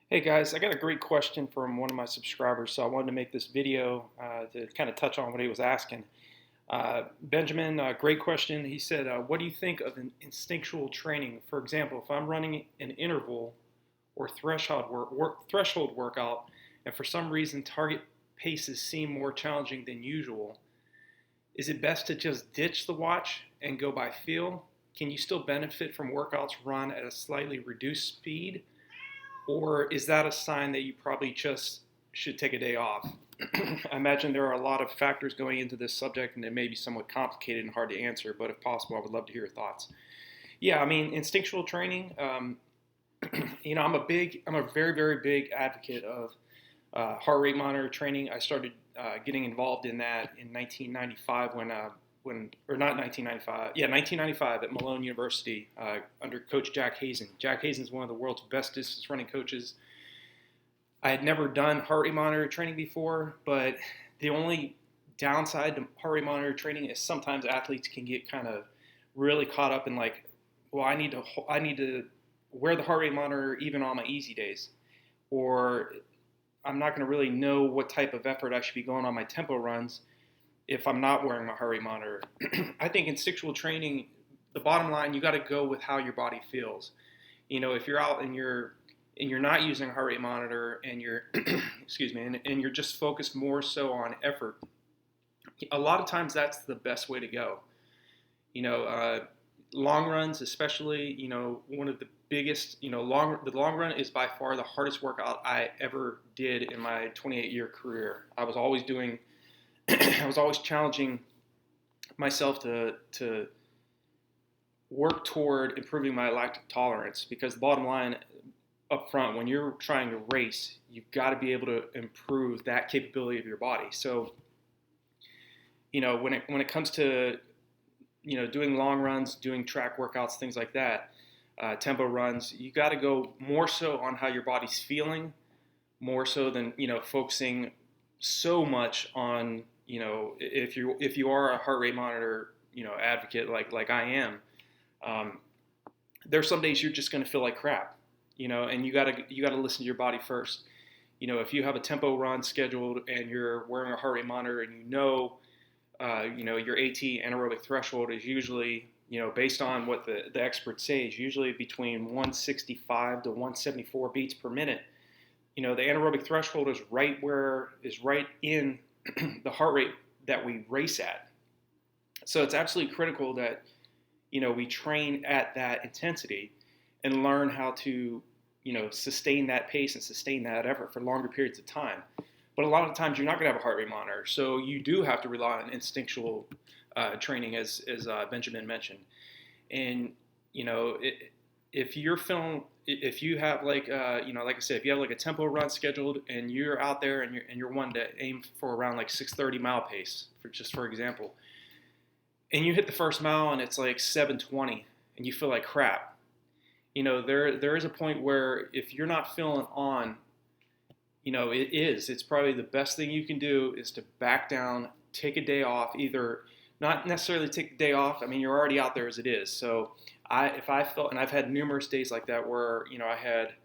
Hey guys, I got a great question from one of my subscribers, so I wanted to make this video to kind of touch on what he was asking. Benjamin, great question. He said, "What do you think of an instinctual training? For example, if I'm running an interval or threshold workout, and for some reason target paces seem more challenging than usual, is it best to just ditch the watch and go by feel? Can you still benefit from workouts run at a slightly reduced speed?" Or is that a sign that you probably just should take a day off? I imagine there are a lot of factors going into this subject, and it may be somewhat complicated and hard to answer, but if possible, I would love to hear your thoughts. Yeah, I mean, instinctual training, I'm a very, very big advocate of heart rate monitor training. I started getting involved in that in 1995 or not 1995, yeah, 1995 at Malone University under Coach Jack Hazen. Jack Hazen is one of the world's best distance running coaches. I had never done heart rate monitor training before, but the only downside to heart rate monitor training is sometimes athletes can get kind of really caught up in like, well, I need to wear the heart rate monitor even on my easy days, or I'm not going to really know what type of effort I should be going on my tempo runs if I'm not wearing my heart rate monitor. I think instinctual training, the bottom line, you got to go with how your body feels. If you're out and you're not using a heart rate monitor and you're excuse me, and you're just focused more so on effort, a lot of times that's the best way to go. You know, long runs, especially, one of the biggest, the long run is by far the hardest workout I ever did in my 28-year career. I was always challenging myself to work toward improving my lactic tolerance, because the bottom line up front, when you're trying to race, you've got to be able to improve that capability of your body. So, when it comes to doing long runs, doing track workouts, things like that, tempo runs, you got to go more so on how your body's feeling, more so than focusing so much on if you are a heart rate monitor advocate like I am. um, there's some days you're just going to feel like crap, and you gotta listen to your body first. If you have a tempo run scheduled and you're wearing a heart rate monitor and your AT anaerobic threshold is usually, based on what the experts say, is usually between 165 to 174 beats per minute. The anaerobic threshold is right in the heart rate that we race at. So it's absolutely critical that we train at that intensity and learn how to sustain that pace and sustain that effort for longer periods of time. But a lot of times you're not going to have a heart rate monitor, so you do have to rely on instinctual training, as Benjamin mentioned. And if you have like like I said, if you have like a tempo run scheduled and you're out there and you're one to aim for around like 6:30 mile pace, for example, and you hit the first mile and it's like 7:20 and you feel like crap, there is a point where if you're not feeling on, it's probably the best thing you can do is to back down, take a day off. Either not necessarily take the day off. I mean, you're already out there as it is. So if I felt, and I've had numerous days like that where I had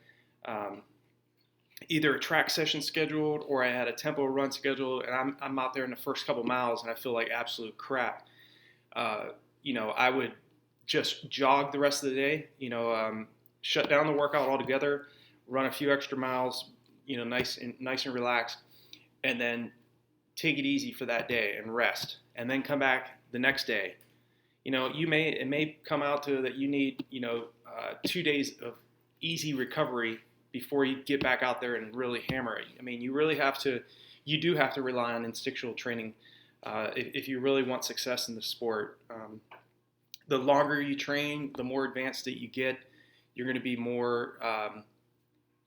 either a track session scheduled or I had a tempo run scheduled, and I'm out there in the first couple miles and I feel like absolute crap. I would just jog the rest of the day. Shut down the workout altogether, run a few extra miles, nice and relaxed, and then take it easy for that day and rest, and then come back the next day. It may come out to that you need 2 days of easy recovery before you get back out there and really hammer it. I mean, you do have to rely on instinctual training if you really want success in the sport. The longer you train, the more advanced that you get. You're going to be more,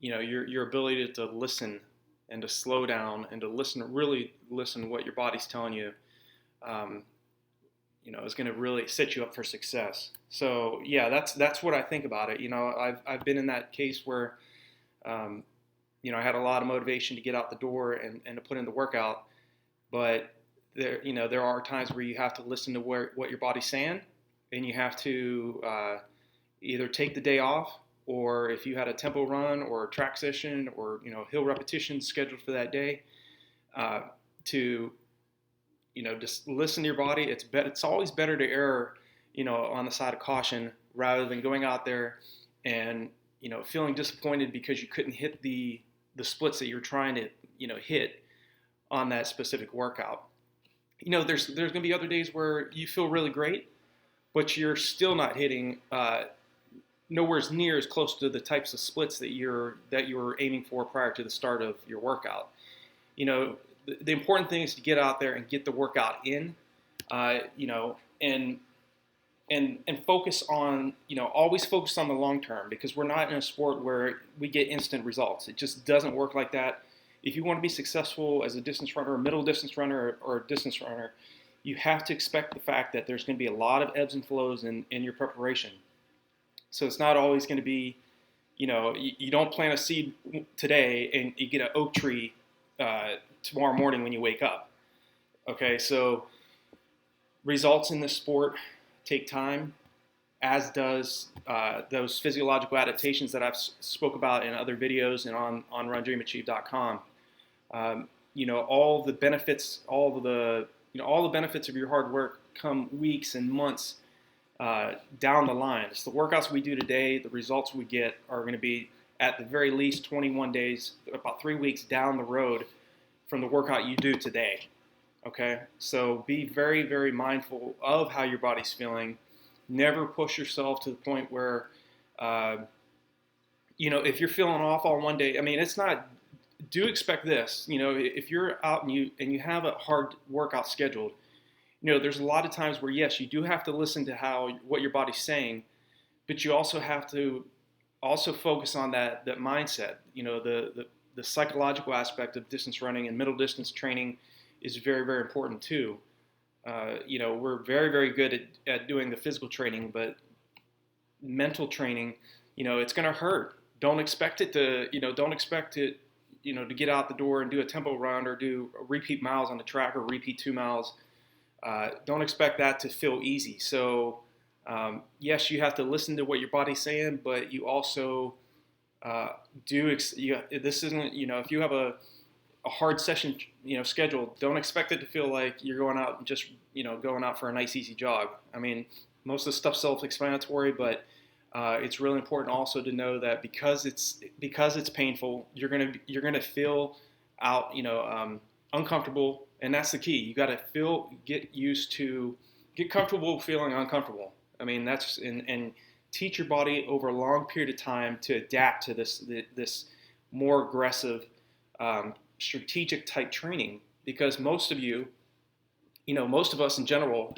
your ability to listen and to slow down and to really listen to what your body's telling you, is going to really set you up for success. So yeah, that's what I think about it. I've been in that case where, I had a lot of motivation to get out the door and to put in the workout, but there are times where you have to listen to what your body's saying, and you have to either take the day off or if you had a tempo run or a track session or hill repetitions scheduled for that day, to just listen to your body. It's always better to err on the side of caution rather than going out there and feeling disappointed because you couldn't hit the splits that you're trying to hit on that specific workout. There's going to be other days where you feel really great, but you're still not hitting nowhere near as close to the types of splits that you were aiming for prior to the start of your workout. The important thing is to get out there and get the workout in, and focus on, always focus on the long term, because we're not in a sport where we get instant results. It just doesn't work like that. If you want to be successful as a distance runner, a middle distance runner, or a distance runner, you have to expect the fact that there's going to be a lot of ebbs and flows in your preparation. So it's not always going to be, you don't plant a seed today and you get an oak tree tomorrow morning when you wake up. Okay, so results in this sport take time, as does those physiological adaptations that I've spoke about in other videos and on RunDreamAchieve.com. All the benefits, all the benefits of your hard work come weeks and months down the line. It's the workouts we do today, the results we get are going to be at the very least 21 days, about 3 weeks down the road from the workout you do today. Okay, so be very, very mindful of how your body's feeling. Never push yourself to the point where, if you're feeling off on one day, it's not. Do expect this. If you're out and you have a hard workout scheduled, there's a lot of times where yes, you do have to listen to what your body's saying, but you also have to focus on that mindset. The psychological aspect of distance running and middle distance training is very, very important too. We're very, very good at doing the physical training, but mental training, it's going to hurt. Don't expect it to get out the door and do a tempo run or do repeat miles on the track or repeat 2 miles. Don't expect that to feel easy. So, yes, you have to listen to what your body's saying, but you also this isn't, if you have a hard session, scheduled, don't expect it to feel like you're going out and just, going out for a nice, easy jog. Most of the stuff's self-explanatory, but it's really important also to know that because it's painful, you're gonna feel out, uncomfortable, and that's the key. You got to get comfortable feeling uncomfortable. That's and teach your body over a long period of time to adapt to this more aggressive, strategic type training, because most of us in general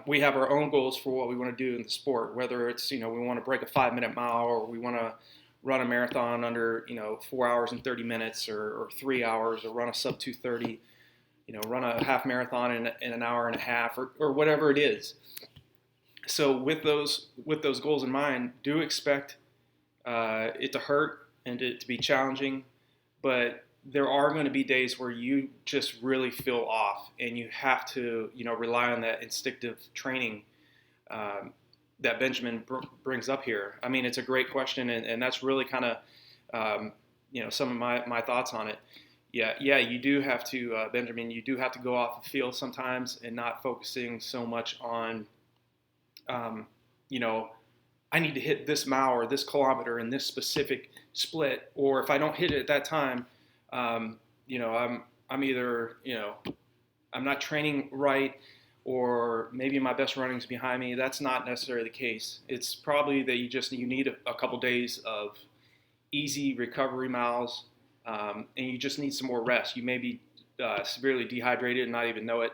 we have our own goals for what we want to do in the sport, whether it's, we want to break a 5-minute mile, or we want to run a marathon under, 4 hours and 30 minutes or 3 hours, or run a sub 2:30, run a half marathon in an hour and a half, or whatever it is. So with those goals in mind, do expect it to hurt and to be challenging, but there are going to be days where you just really feel off, and you have to, rely on that instinctive training that Benjamin brings up here. It's a great question, and that's really kind of, some of my thoughts on it. Yeah, you do have to, Benjamin, you do have to go off the field sometimes and not focusing so much on, I need to hit this mile or this kilometer in this specific split, or if I don't hit it at that time, I'm either, I'm not training right, or maybe my best running's behind me. That's not necessarily the case. It's probably that you need a couple days of easy recovery miles, and you just need some more rest. You may be severely dehydrated and not even know it.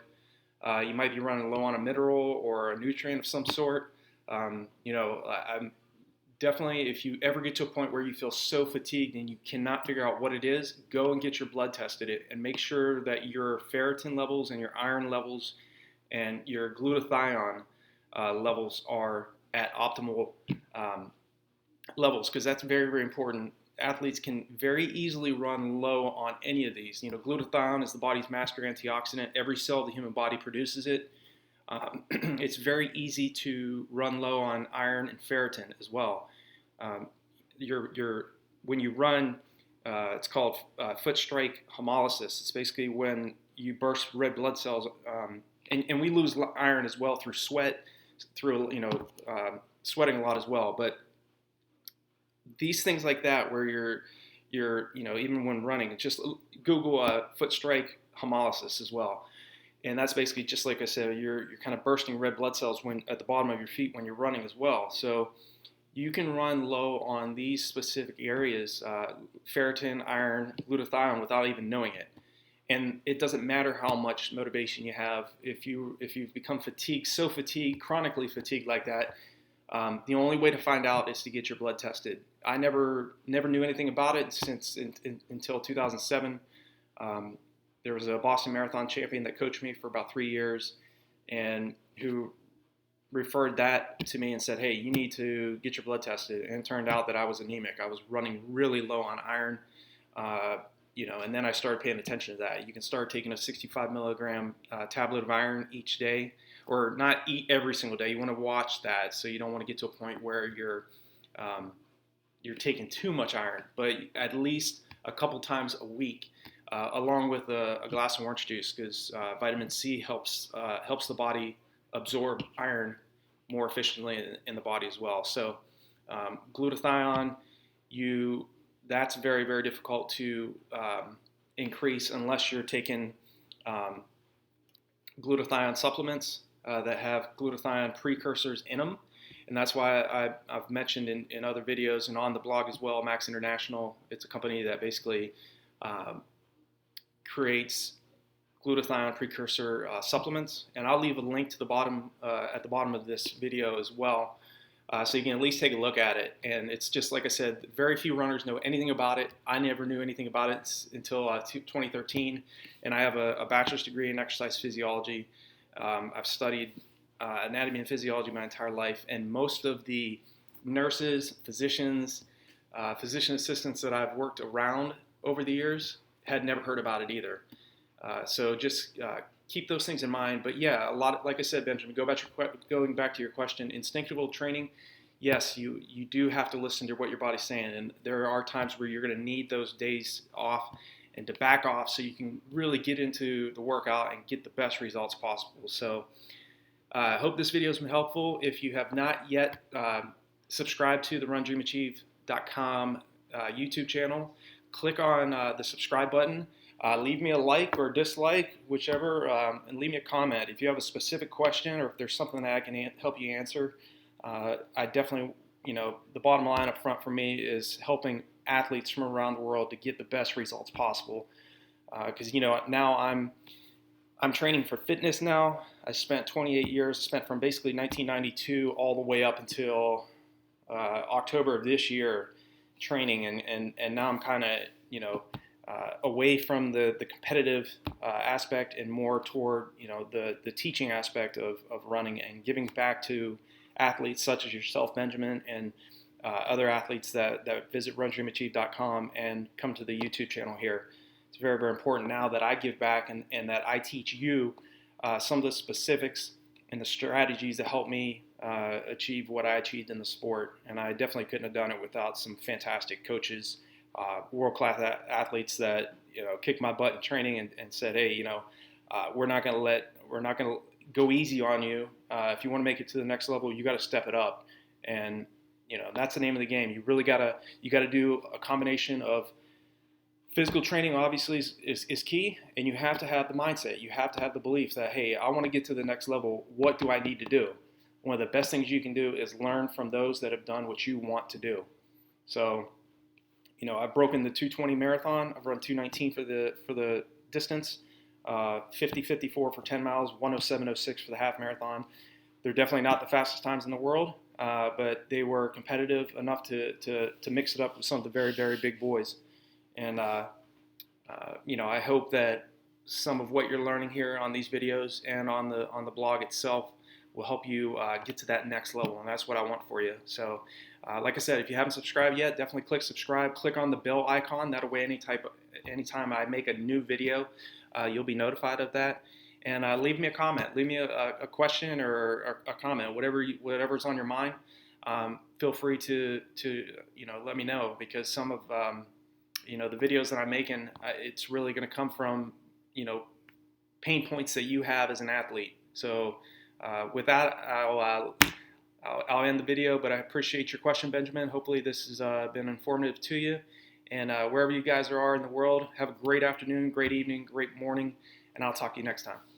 You might be running low on a mineral or a nutrient of some sort. I'm definitely, if you ever get to a point where you feel so fatigued and you cannot figure out what it is, go and get your blood tested and make sure that your ferritin levels and your iron levels and your glutathione levels are at optimal levels, because that's very, very important. Athletes can very easily run low on any of these. Glutathione is the body's master antioxidant. Every cell of the human body produces it. It's very easy to run low on iron and ferritin as well. Um, when you run, it's called foot strike hemolysis. It's basically when you burst red blood cells, and we lose iron as well through sweat, through sweating a lot as well. But these things like that, where you're even when running, just Google foot strike hemolysis as well. And that's basically just like I said, you're kind of bursting red blood cells when at the bottom of your feet when you're running as well. So you can run low on these specific areas, ferritin, iron, glutathione, without even knowing it. And it doesn't matter how much motivation you have. If you've become so fatigued, chronically fatigued like that, the only way to find out is to get your blood tested. I never knew anything about it until 2007. There was a Boston Marathon champion that coached me for about 3 years, and who referred that to me and said, "Hey, you need to get your blood tested." And it turned out that I was anemic. I was running really low on iron, and then I started paying attention to that. You can start taking a 65 milligram tablet of iron each day, or not eat every single day. You want to watch that, so you don't want to get to a point where you're taking too much iron, but at least a couple times a week. Along with a glass of orange juice, because vitamin C helps the body absorb iron more efficiently in the body as well. So glutathione, that's very, very difficult to increase unless you're taking glutathione supplements that have glutathione precursors in them. And that's why I've mentioned in other videos and on the blog as well, Max International. It's a company that basically creates glutathione precursor supplements, and I'll leave a link to the bottom at the bottom of this video as well, so you can at least take a look at it. And it's just like I said, very few runners know anything about it. I never knew anything about it until 2013, and I have a bachelor's degree in exercise physiology. I've studied anatomy and physiology my entire life, and most of the nurses, physicians, physician assistants that I've worked around over the years had never heard about it either. So just keep those things in mind. But yeah, like I said, Benjamin, going back to your question, instinctual training, yes, you do have to listen to what your body's saying. And there are times where you're going to need those days off and to back off so you can really get into the workout and get the best results possible. So I hope this video has been helpful. If you have not yet subscribed to the RunDreamAchieve.com YouTube channel, click on the subscribe button. Leave me a like or dislike, whichever, and leave me a comment. If you have a specific question or if there's something that I can help you answer, I definitely, the bottom line up front for me is helping athletes from around the world to get the best results possible. Because, now I'm training for fitness now. I spent 28 years, spent from basically 1992 all the way up until October of this year training, and now I'm kind of, away from the competitive aspect and more toward, the teaching aspect of running and giving back to athletes such as yourself, Benjamin, and other athletes that visit RunDreamAchieve.com and come to the YouTube channel here. It's very, very important now that I give back and that I teach you some of the specifics and the strategies that help me achieve what I achieved in the sport. And I definitely couldn't have done it without some fantastic coaches, world-class athletes that kicked my butt in training and said, "Hey, we're not going to go easy on you. If you want to make it to the next level, you got to step it up." And that's the name of the game. You really gotta do a combination of physical training. Obviously is key, and you have to have the mindset. You have to have the belief that, hey, I want to get to the next level. What do I need to do? One of the best things you can do is learn from those that have done what you want to do. So, I've broken the 220 marathon. I've run 219 for the distance, 50:54 for 10 miles, 107:06 for the half marathon. They're definitely not the fastest times in the world, but they were competitive enough to mix it up with some of the very, very big boys. And I hope that some of what you're learning here on these videos and on the blog itself will help you get to that next level, and that's what I want for you. So, like I said, if you haven't subscribed yet, definitely click subscribe. Click on the bell icon. That way, anytime I make a new video, you'll be notified of that. And leave me a comment. Leave me a question or a comment, whatever's on your mind. feel free to let me know, because some of the videos that I'm making, it's really going to come from pain points that you have as an athlete. So with that, I'll end the video, but I appreciate your question, Benjamin. Hopefully this has been informative to you. And wherever you guys are in the world, have a great afternoon, great evening, great morning, and I'll talk to you next time.